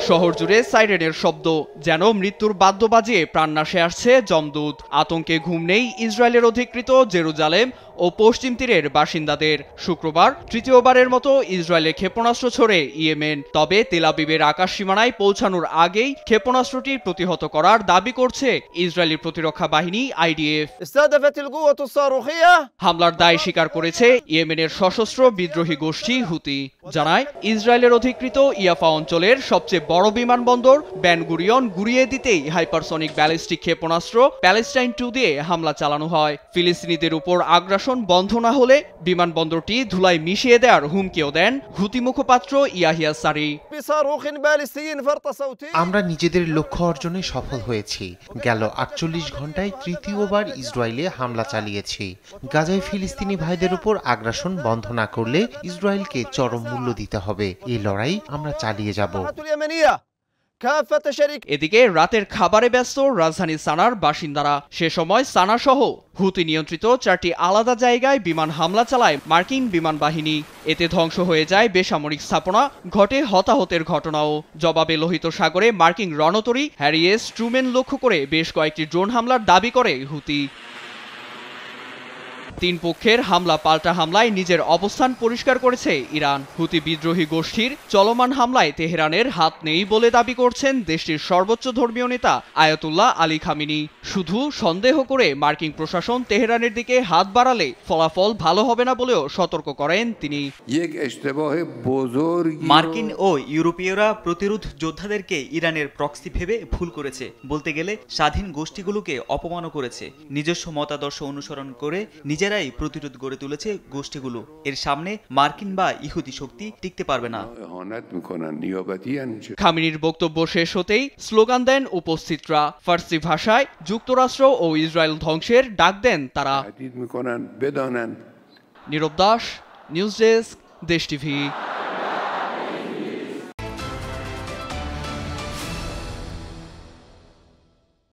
শহর জুড়ে সাইরেনের শব্দ, যেন মৃত্যুর বাদ্য বাজিয়ে প্রাণনাশে আসছে যমদূত। আতঙ্কে ঘুম নেই ইসরায়েলের অধিকৃত জেরুজালেম ও পশ্চিম তীরের বাসিন্দাদের। শুক্রবার তৃতীয়বারের মতো ইসরায়েলে ক্ষেপণাস্ত্র ছোড়ে ইয়েমেন। তবে তেল আবিবের আকাশ সীমানায় পৌঁছানোর আগেই ক্ষেপণাস্ত্রটি প্রতিহত করার দাবি করছে ইসরায়েলি প্রতিরক্ষা বাহিনী IDF। হামলার দায় স্বীকার করেছে ইয়েমেনের সশস্ত্র বিদ্রোহী গোষ্ঠী হুতি। জানায়, ইসরায়েলের অধিকৃত ইয়াফা অঞ্চলের সবচেয়ে বড় বিমানবন্দর বেন গুরিয়ন গুড়িয়ে দিতেই হাইপারসনিক ব্যালিস্টিক ক্ষেপণাস্ত্র প্যালেস্টাইন 2 দিয়ে হামলা চালানো হয়। ফিলিস্তিনিদের উপর আগ্রাসন বন্ধ না হলে বিমানবন্দরটি ধুলায় মিশিয়ে দেওয়ার হুমকিও দেন হুতি মুখপাত্র ইয়াহিয়া সারি। আমরা নিজেদের লক্ষ্য অর্জনে সফল হয়েছি। গেল 48 ঘন্টায় তৃতীয়বার ইসরায়েলে হামলা চালিয়েছি। গাজায় ফিলিস্তিনি ভাইদের উপর আগ্রাসন বন্ধ না করলে ইসরায়েলকে চরম মূল্য দিতে হবে। এই লড়াই আমরা চালিয়ে যাব। এদিকে রাতের খাবারে ব্যস্ত রাজধানী সানার বাসিন্দারা। সে সময় সানা সহ হুতি নিয়ন্ত্রিত 4টি আলাদা জায়গায় বিমান হামলা চালায় মার্কিন বিমান বাহিনী। এতে ধ্বংস হয়ে যায় বেসামরিক স্থাপনা, ঘটে হতাহতের ঘটনাও। জবাবে লোহিত সাগরে মার্কিন রণতরী হ্যারি এস ট্রুম্যান লক্ষ্য করে বেশ কয়েকটি ড্রোন হামলার দাবি করে হুতি। তিন পক্ষের হামলা পাল্টা হামলায় নিজের অবস্থান পরিষ্কার করেছে ইরান। হুতি বিদ্রোহী গোষ্ঠীর চলমান হামলায় তেহরানের হাত নেই বলে দাবি করছেন দেশটির সর্বোচ্চ ধর্মীয় নেতা আয়াতুল্লাহ আলী খামিনি। শুধু সন্দেহ করে মার্কিন প্রশাসন তেহরানের দিকে হাত বাড়ালে ফলাফল ভালো হবে না বলেও সতর্ক করেন তিনি। মার্কিন ও ইউরোপীয়রা প্রতিরোধ যোদ্ধাদেরকে ইরানের প্রক্সি ভেবে ভুল করেছে। বলতে গেলে স্বাধীন গোষ্ঠীগুলোকে অপমানও করেছে। নিজস্ব মতাদর্শ অনুসরণ করে নিজেরাই প্রতিরোধ গড়ে তুলেছে গোষ্ঠীগুলো। এর সামনে মার্কিন বা ইহুদি শক্তি টিকতে পারবে না। খামিনির বক্তব্য শেষ হতেই স্লোগান দেন উপস্থিতরা। ফার্সি ভাষায় যুক্তরাষ্ট্র ও ইসরায়েল ধ্বংসের ডাক দেন তারা। নীরব দাস, নিউজ ডেস্ক, দেশ টিভি।